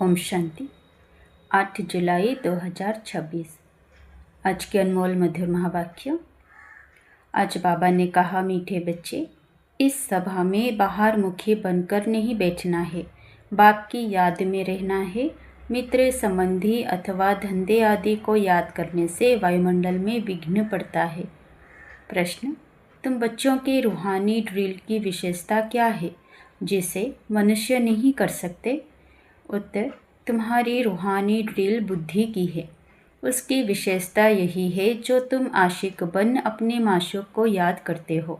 ओम शांति। 8 जुलाई 2026। आज के अनमोल मधुर महावाक्य। आज बाबा ने कहा, मीठे बच्चे, इस सभा में बाहर मुखी बनकर नहीं बैठना है, बाप की याद में रहना है। मित्र, संबंधी अथवा धंधे आदि को याद करने से वायुमंडल में विघ्न पड़ता है। प्रश्न, तुम बच्चों के रूहानी ड्रिल की विशेषता क्या है जिसे मनुष्य नहीं कर सकते? उत्तर, तुम्हारी रूहानी ड्रिल बुद्धि की है। उसकी विशेषता यही है जो तुम आशिक बन अपने माशूक को याद करते हो।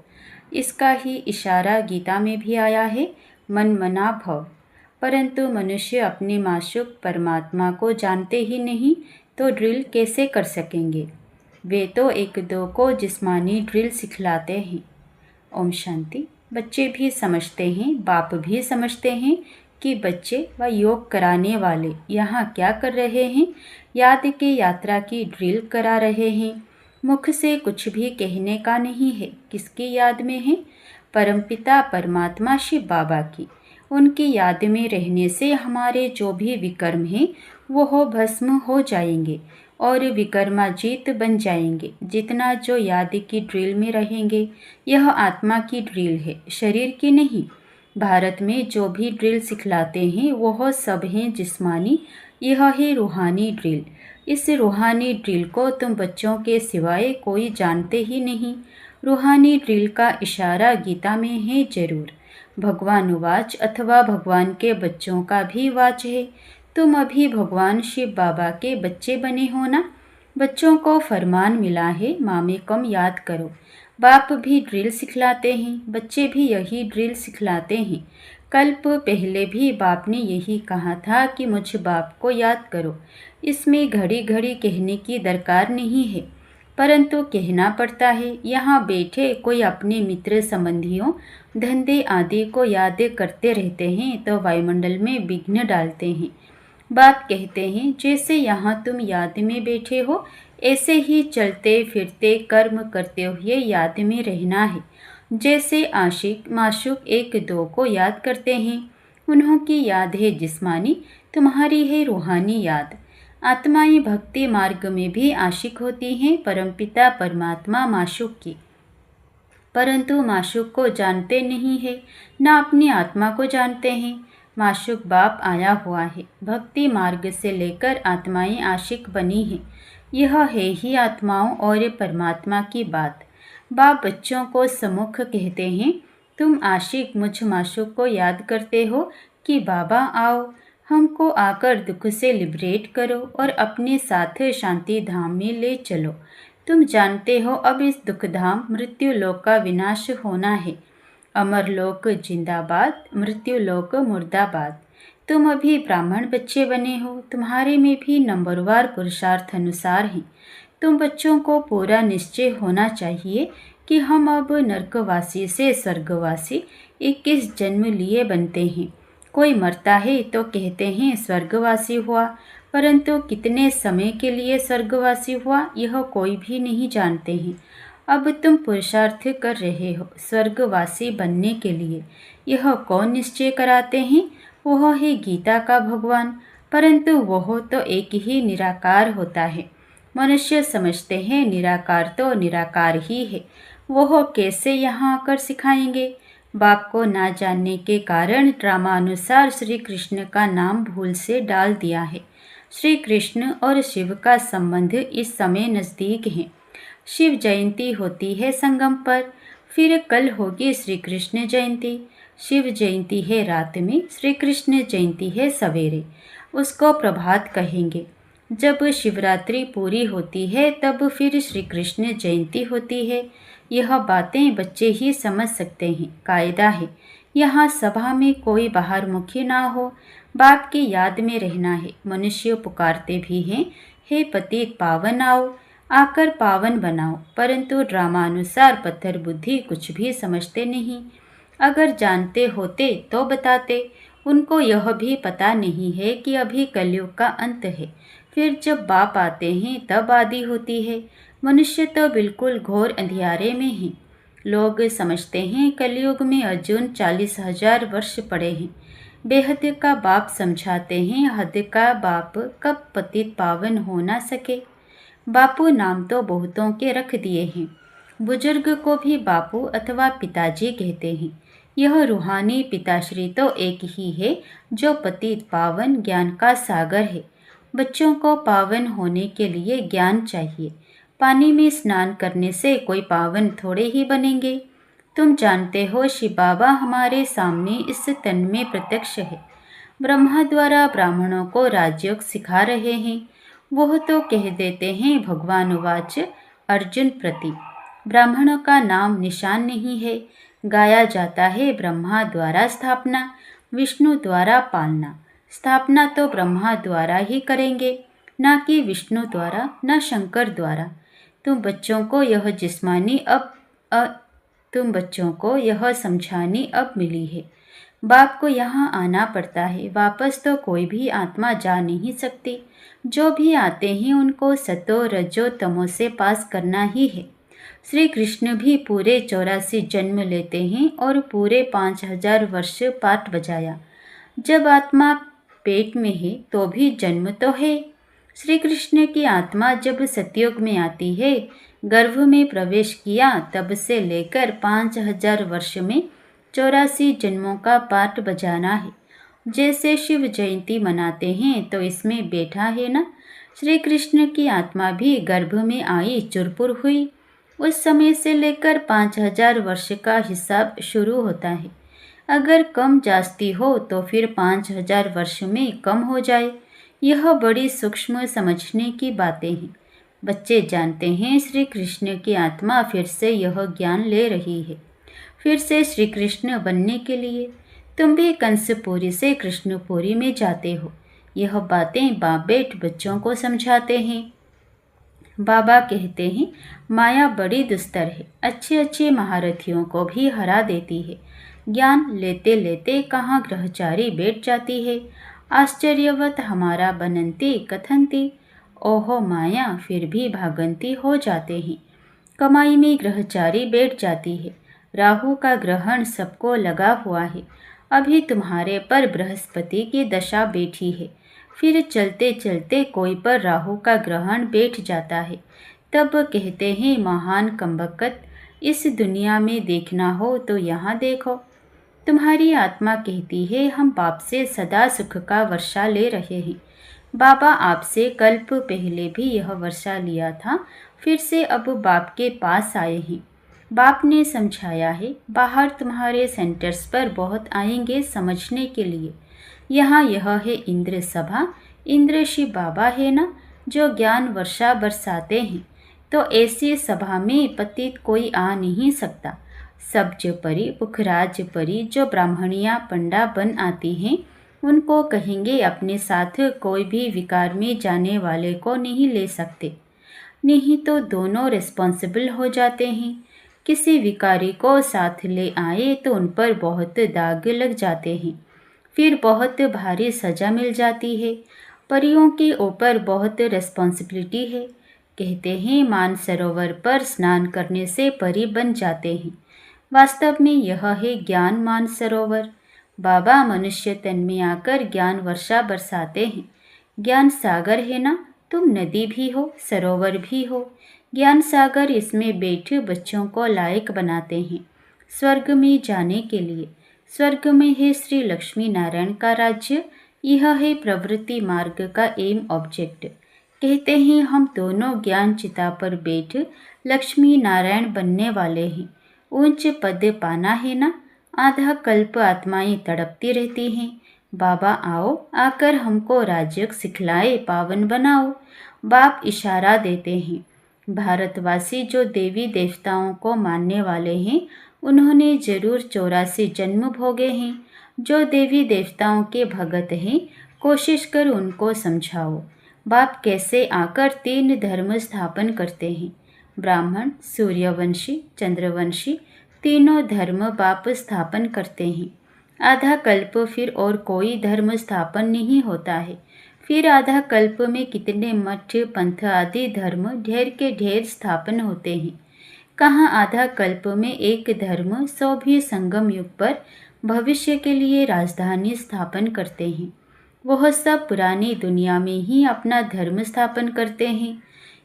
इसका ही इशारा गीता में भी आया है, मन मना भव। परंतु मनुष्य अपने माशूक परमात्मा को जानते ही नहीं तो ड्रिल कैसे कर सकेंगे? वे तो एक दो को जिस्मानी ड्रिल सिखलाते हैं। ओम शांति। बच्चे भी समझते हैं, बाप भी समझते हैं कि बच्चे व योग कराने वाले यहाँ क्या कर रहे हैं। याद के यात्रा की ड्रिल करा रहे हैं। मुख से कुछ भी कहने का नहीं है। किसकी याद में है? परमपिता परमात्मा शिव बाबा की। उनकी याद में रहने से हमारे जो भी विकर्म हैं वो भस्म हो जाएंगे और विकर्माजीत बन जाएंगे। जितना जो याद की ड्रिल में रहेंगे, यह आत्मा की ड्रिल है, शरीर की नहीं। भारत में जो भी ड्रिल सिखलाते हैं वह सब हैं जिस्मानी, यह है रूहानी ड्रिल। इस रूहानी ड्रिल को तुम बच्चों के सिवाय कोई जानते ही नहीं। रूहानी ड्रिल का इशारा गीता में है जरूर। भगवान वाच अथवा भगवान के बच्चों का भी वाच है। तुम अभी भगवान शिव बाबा के बच्चे बने हो ना। बच्चों को फरमान मिला है, मामे कम याद करो। बाप भी ड्रिल सिखलाते हैं, बच्चे भी यही ड्रिल सिखलाते हैं। कल्प पहले भी बाप ने यही कहा था कि मुझ बाप को याद करो। इसमें घड़ी घड़ी कहने की दरकार नहीं है, परंतु कहना पड़ता है। यहाँ बैठे कोई अपने मित्र संबंधियों धंधे आदि को याद करते रहते हैं तो वायुमंडल में विघ्न डालते हैं। बाप कहते हैं, जैसे यहाँ तुम याद में बैठे हो ऐसे ही चलते फिरते कर्म करते हुए याद में रहना है। जैसे आशिक माशूक एक दो को याद करते हैं, उन्हों की याद है जिस्मानी, तुम्हारी है रूहानी याद। आत्माएं भक्ति मार्ग में भी आशिक होती हैं परमपिता परमात्मा माशूक की, परंतु माशूक को जानते नहीं है, न अपनी आत्मा को जानते हैं। माशूक बाप आया हुआ है। भक्ति मार्ग से लेकर आत्माएं आशिक बनी हैं। यह है ही आत्माओं और परमात्मा की बात। बाप बच्चों को सम्मुख कहते हैं, तुम आशिक मुझ माशूक को याद करते हो कि बाबा आओ, हमको आकर दुख से लिबरेट करो और अपने साथ शांति धाम में ले चलो। तुम जानते हो अब इस दुखधाम मृत्यु लोक का विनाश होना है। अमर लोक जिंदाबाद, मृत्यु लोक मुर्दाबाद। तुम अभी ब्राह्मण बच्चे बने हो, तुम्हारे में भी नंबरवार पुरुषार्थ अनुसार हैं। तुम बच्चों को पूरा निश्चय होना चाहिए कि हम अब नरकवासी से स्वर्गवासी 21 जन्म लिए बनते हैं। कोई मरता है तो कहते हैं स्वर्गवासी हुआ, परंतु कितने समय के लिए स्वर्गवासी हुआ यह कोई भी नहीं जानते हैं। अब तुम पुरुषार्थ कर रहे हो स्वर्गवासी बनने के लिए। यह कौन निश्चय कराते हैं? वह है गीता का भगवान, परंतु वह तो एक ही निराकार होता है। मनुष्य समझते हैं निराकार तो निराकार ही है। वह कैसे यहाँ आकर सिखाएंगे? बाप को ना जानने के कारण ड्रामा अनुसार श्री कृष्ण का नाम भूल से डाल दिया है। श्री कृष्ण और शिव का संबंध इस समय नज़दीक है। शिव जयंती होती है संगम पर, फिर कल होगी श्री कृष्ण जयंती। शिव जयंती है रात में, श्री कृष्ण जयंती है सवेरे। उसको प्रभात कहेंगे। जब शिवरात्रि पूरी होती है तब फिर श्री कृष्ण जयंती होती है। यह बातें बच्चे ही समझ सकते हैं, कायदा है। यहाँ सभा में कोई बाहर मुखी ना हो। बाप की याद में रहना है। मनुष्य पुकारते भी हैं, हे पतित पावन आओ, आकर पावन बनाओ, परंतु ड्रामा अनुसार पत्थर बुद्धि कुछ भी समझते नहीं। अगर जानते होते तो बताते। उनको यह भी पता नहीं है कि अभी कलयुग का अंत है, फिर जब बाप आते हैं तब आदि होती है। मनुष्य तो बिल्कुल घोर अंधियारे में है। लोग समझते हैं कलयुग में अर्जुन 40,000 वर्ष पड़े हैं। बेहद का बाप समझाते हैं, हद का बाप कब पतित पावन हो ना सके। बापू नाम तो बहुतों के रख दिए हैं, बुजुर्ग को भी बापू अथवा पिताजी कहते हैं। यह रूहानी पिताश्री तो एक ही है जो पतित पावन ज्ञान का सागर है। बच्चों को पावन होने के लिए ज्ञान चाहिए। पानी में स्नान करने से कोई पावन थोड़े ही बनेंगे। तुम जानते हो शिव बाबा हमारे सामने इस तन में प्रत्यक्ष है। ब्रह्मा द्वारा ब्राह्मणों को राजयोग सिखा रहे हैं। वह तो कह देते हैं भगवान वाच अर्जुन प्रति, ब्राह्मणों का नाम निशान नहीं है। गाया जाता है ब्रह्मा द्वारा स्थापना, विष्णु द्वारा पालना। स्थापना तो ब्रह्मा द्वारा ही करेंगे, ना कि विष्णु द्वारा, न शंकर द्वारा। तुम बच्चों को यह समझानी अब मिली है। बाप को यहाँ आना पड़ता है, वापस तो कोई भी आत्मा जा नहीं सकती। जो भी आते हैं उनको सतो रजो तमो से पास करना ही है। श्री कृष्ण भी पूरे 84 जन्म लेते हैं और पूरे 5000 वर्ष पाठ बजाया। जब आत्मा पेट में है तो भी जन्म तो है। श्री कृष्ण की आत्मा जब सतयुग में आती है, गर्भ में प्रवेश किया, तब से लेकर 5000 वर्ष में 84 जन्मों का पाठ बजाना है। जैसे शिव जयंती मनाते हैं तो इसमें बैठा है ना, श्री कृष्ण की आत्मा भी गर्भ में आई, चुरपुर हुई। उस समय से लेकर 5000 वर्ष का हिसाब शुरू होता है। अगर कम जास्ती हो तो फिर 5000 वर्ष में कम हो जाए। यह बड़ी सूक्ष्म समझने की बातें हैं। बच्चे जानते हैं श्री कृष्ण की आत्मा फिर से यह ज्ञान ले रही है, फिर से श्री कृष्ण बनने के लिए। तुम भी कंसपुरी से कृष्णपुरी में जाते हो। यह बातें बाप बेट बच्चों को समझाते हैं। बाबा कहते हैं माया बड़ी दुस्तर है, अच्छे अच्छे महारथियों को भी हरा देती है। ज्ञान लेते लेते कहाँ ग्रहचारी बैठ जाती है। आश्चर्यवत हमारा बनंती कथनती, ओहो माया फिर भी भागंती हो जाते हैं। कमाई में ग्रहचारी बैठ जाती है। राहु का ग्रहण सबको लगा हुआ है। अभी तुम्हारे पर बृहस्पति की दशा बैठी है, फिर चलते चलते कोई पर राहु का ग्रहण बैठ जाता है। तब कहते हैं महान कमबख्त, इस दुनिया में देखना हो तो यहाँ देखो। तुम्हारी आत्मा कहती है हम बाप से सदा सुख का वर्षा ले रहे हैं। बाबा आपसे कल्प पहले भी यह वर्षा लिया था, फिर से अब बाप के पास आए हैं। बाप ने समझाया है, बाहर तुम्हारे सेंटर्स पर बहुत आएंगे समझने के लिए। यहाँ यह है इंद्र सभा, इंद्र शिव बाबा है ना, जो ज्ञान वर्षा बरसाते हैं। तो ऐसी सभा में पतित कोई आ नहीं सकता। सब्ज परी पुखराज परी जो ब्राह्मणियाँ पंडा बन आती हैं, उनको कहेंगे अपने साथ कोई भी विकार में जाने वाले को नहीं ले सकते, नहीं तो दोनों रिस्पॉन्सिबल हो जाते हैं। किसी विकारी को साथ ले आए तो उन पर बहुत दाग लग जाते हैं, फिर बहुत भारी सज़ा मिल जाती है। परियों के ऊपर बहुत रिस्पॉन्सिबिलिटी है। कहते हैं मानसरोवर पर स्नान करने से परी बन जाते हैं। वास्तव में यह है ज्ञान मानसरोवर। बाबा मनुष्य तन में आकर ज्ञान वर्षा बरसाते हैं। ज्ञान सागर है ना, तुम नदी भी हो, सरोवर भी हो। ज्ञान सागर इसमें बैठे बच्चों को लायक बनाते हैं स्वर्ग में जाने के लिए। स्वर्ग में है श्री लक्ष्मी नारायण का राज्य। यह है प्रवृत्ति मार्ग का एम ऑब्जेक्ट। कहते हैं हम दोनों ज्ञान चिता पर बैठ लक्ष्मी नारायण बनने वाले हैं। ऊंच पद पाना है ना। आधा कल्प आत्माएं तड़पती रहती हैं, बाबा आओ, आकर हमको राजयोग सिखलाए, पावन बनाओ। बाप इशारा देते हैं। भारतवासी जो देवी देवताओं को मानने वाले हैं, उन्होंने जरूर 84 जन्म भोगे हैं। जो देवी देवताओं के भगत हैं, कोशिश कर उनको समझाओ। बाप कैसे आकर 3 धर्म स्थापन करते हैं। ब्राह्मण, सूर्यवंशी, चंद्रवंशी, तीनों धर्म बाप स्थापन करते हैं। आधा कल्प फिर और कोई धर्म स्थापन नहीं होता है। फिर आधा कल्प में कितने मठ पंथ आदि धर्म ढेर के ढेर स्थापन होते हैं। कहाँ आधा कल्प में एक धर्म, सो भी संगम युग पर भविष्य के लिए राजधानी स्थापन करते हैं। वह सब पुरानी दुनिया में ही अपना धर्म स्थापन करते हैं।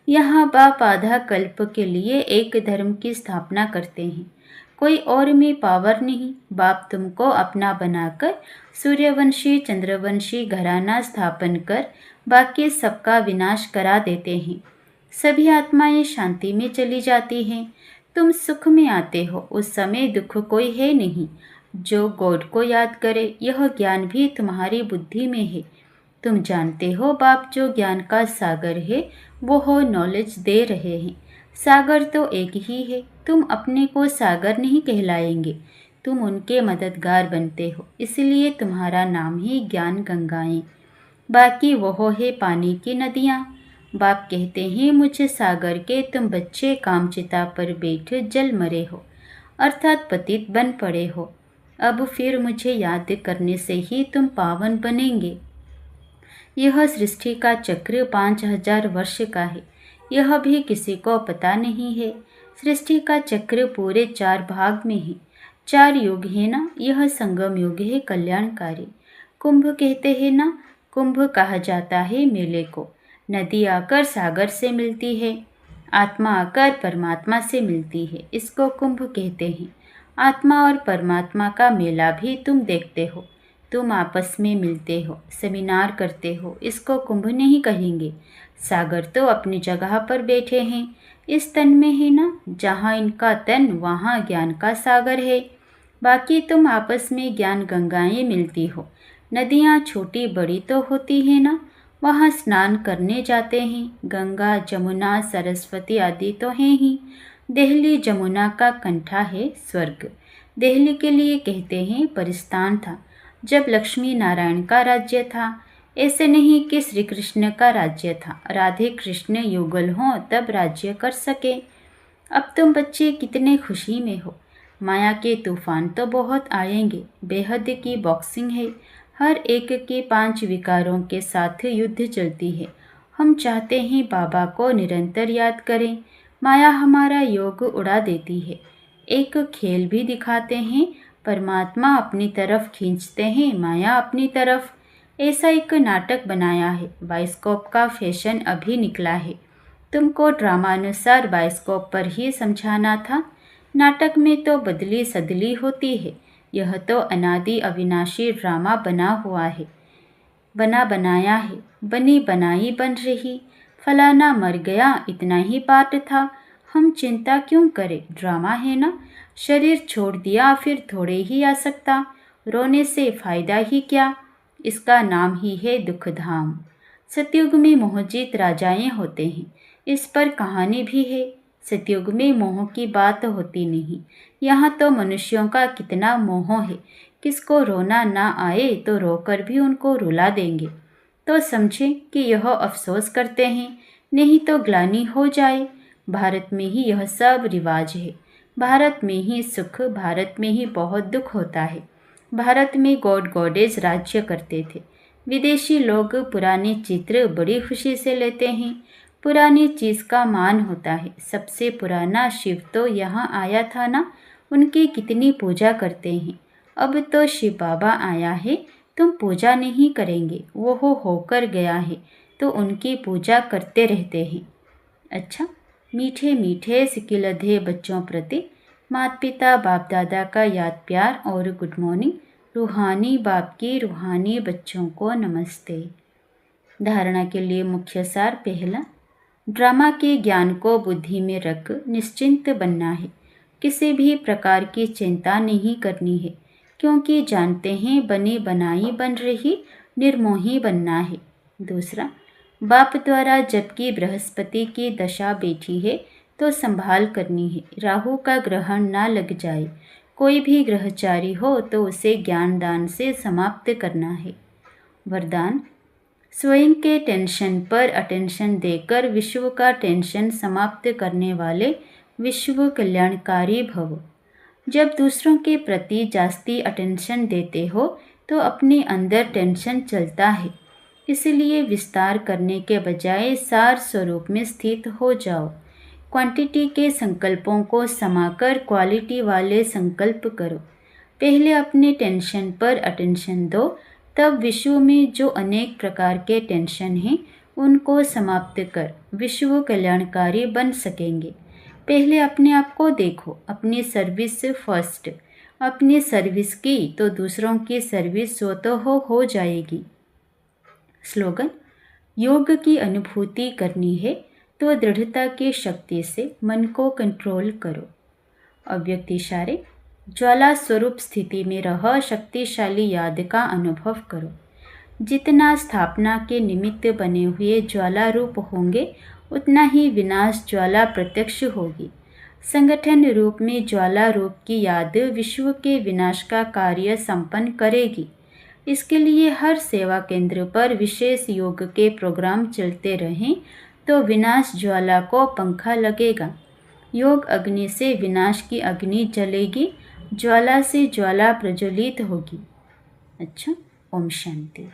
यहाँ बाप आधा कल्प के लिए एक धर्म की स्थापना करते हैं। कोई और में पावर नहीं। बाप तुमको अपना बनाकर सूर्यवंशी चंद्रवंशी घराना स्थापन कर बाकी सबका विनाश करा देते हैं। सभी आत्माएं शांति में चली जाती हैं। तुम सुख में आते हो, उस समय दुख कोई है नहीं। जो गॉड को याद करे, यह ज्ञान भी तुम्हारी बुद्धि में है। तुम जानते हो बाप जो ज्ञान का सागर है वो हो नॉलेज दे रहे हैं। सागर तो एक ही है। तुम अपने को सागर नहीं कहलाएंगे, तुम उनके मददगार बनते हो, इसलिए तुम्हारा नाम ही ज्ञान गंगाएं। बाकी वह है पानी की नदियाँ। बाप कहते हैं मुझे सागर के तुम बच्चे कामचिता पर बैठ जल मरे हो, अर्थात पतित बन पड़े हो। अब फिर मुझे याद करने से ही तुम पावन बनेंगे। यह सृष्टि का चक्र 5000 वर्ष का है। यह भी किसी को पता नहीं है। सृष्टि का चक्र पूरे 4 भाग में है। 4 युग है ना। यह संगम युग है कल्याणकारी। कुंभ कहते हैं ना, कुंभ कहा जाता है मेले को। नदी आकर सागर से मिलती है, आत्मा आकर परमात्मा से मिलती है, इसको कुंभ कहते हैं। आत्मा और परमात्मा का मेला भी तुम देखते हो। तुम आपस में मिलते हो, सेमिनार करते हो, इसको कुंभ नहीं कहेंगे। सागर तो अपनी जगह पर बैठे हैं, इस तन में है ना। जहाँ इनका तन वहाँ ज्ञान का सागर है। बाकी तुम आपस में ज्ञान गंगाएं मिलती हो। नदियाँ छोटी बड़ी तो होती है ना, वहाँ स्नान करने जाते हैं। गंगा जमुना सरस्वती आदि तो हैं ही। दिल्ली जमुना का कंठा है स्वर्ग। दिल्ली के लिए कहते हैं परिस्तान था जब लक्ष्मी नारायण का राज्य था। ऐसे नहीं कि श्री कृष्ण का राज्य था, राधे कृष्ण युगल हों तब राज्य कर सके। अब तुम बच्चे कितने खुशी में हो। माया के तूफान तो बहुत आएंगे। बेहद की बॉक्सिंग है। हर एक के 5 विकारों के साथ युद्ध चलती है। हम चाहते हैं बाबा को निरंतर याद करें। माया हमारा योग उड़ा देती है। एक खेल भी दिखाते हैं, परमात्मा अपनी तरफ खींचते हैं, माया अपनी तरफ। ऐसा एक नाटक बनाया है। बाइस्कोप का फैशन अभी निकला है। तुमको ड्रामानुसार बाइस्कोप पर ही समझाना था। नाटक में तो बदली सदली होती है। यह तो अनादि अविनाशी ड्रामा बना हुआ है, बना बनाया है। बनी बनाई बन रही। फलाना मर गया, इतना ही पार्ट था। हम चिंता क्यों करें, ड्रामा है ना। शरीर छोड़ दिया फिर थोड़े ही आ सकता। रोने से फायदा ही क्या। इसका नाम ही है दुखधाम। सतयुग में मोहजीत राजाएं होते हैं, इस पर कहानी भी है। सतयुग में मोह की बात होती नहीं। यहाँ तो मनुष्यों का कितना मोह है। किसको रोना ना आए तो रोकर भी उनको रुला देंगे, तो समझें कि यह अफसोस करते हैं, नहीं तो ग्लानि हो जाए। भारत में ही यह सब रिवाज है। भारत में ही सुख, भारत में ही बहुत दुख होता है। भारत में गॉड गॉडेज राज्य करते थे। विदेशी लोग पुराने चित्र बड़ी खुशी से लेते हैं। पुरानी चीज़ का मान होता है। सबसे पुराना शिव तो यहाँ आया था ना, उनकी कितनी पूजा करते हैं। अब तो शिव बाबा आया है, तुम पूजा नहीं करेंगे, वो होकर गया है तो उनकी पूजा करते रहते हैं। अच्छा, मीठे मीठे सिकिलधे बच्चों प्रति माता पिता बाप दादा का याद प्यार और गुड मॉर्निंग। रूहानी बाप की रूहानी बच्चों को नमस्ते। धारणा के लिए मुख्य सार। पहला, ड्रामा के ज्ञान को बुद्धि में रख निश्चिंत बनना है। किसी भी प्रकार की चिंता नहीं करनी है, क्योंकि जानते हैं बनी बनाई बन रही निर्मोही बनना है। दूसरा, बाप द्वारा जबकि बृहस्पति की दशा बैठी है तो संभाल करनी है, राहु का ग्रहण ना लग जाए। कोई भी ग्रहचारी हो तो उसे ज्ञान दान से समाप्त करना है। वरदान, स्वयं के टेंशन पर अटेंशन देकर विश्व का टेंशन समाप्त करने वाले विश्व कल्याणकारी भव। जब दूसरों के प्रति जास्ती अटेंशन देते हो तो अपने अंदर टेंशन चलता है। इसलिए विस्तार करने के बजाय सार स्वरूप में स्थित हो जाओ। क्वांटिटी के संकल्पों को समाकर क्वालिटी वाले संकल्प करो। पहले अपने टेंशन पर अटेंशन दो, तब विश्व में जो अनेक प्रकार के टेंशन हैं उनको समाप्त कर विश्व कल्याणकारी बन सकेंगे। पहले अपने आप को देखो, अपनी सर्विस फर्स्ट। अपनी सर्विस की तो दूसरों की सर्विस स्वतः हो जाएगी। स्लोगन: योग की अनुभूति करनी है तो दृढ़ता की शक्ति से मन को कंट्रोल करो। अव्यक्त इशारे: ज्वाला स्वरूप स्थिति में रह शक्तिशाली याद का अनुभव करो। जितना स्थापना के निमित्त बने हुए ज्वाला रूप होंगे, उतना ही विनाश ज्वाला प्रत्यक्ष होगी। संगठन रूप में ज्वाला रूप की याद विश्व के विनाश का कार्य संपन्न करेगी। इसके लिए हर सेवा केंद्र पर विशेष योग के प्रोग्राम चलते रहें तो विनाश ज्वाला को पंखा लगेगा। योग अग्नि से विनाश की अग्नि जलेगी, ज्वाला से ज्वाला प्रज्वलित होगी। अच्छा, ओम शांति।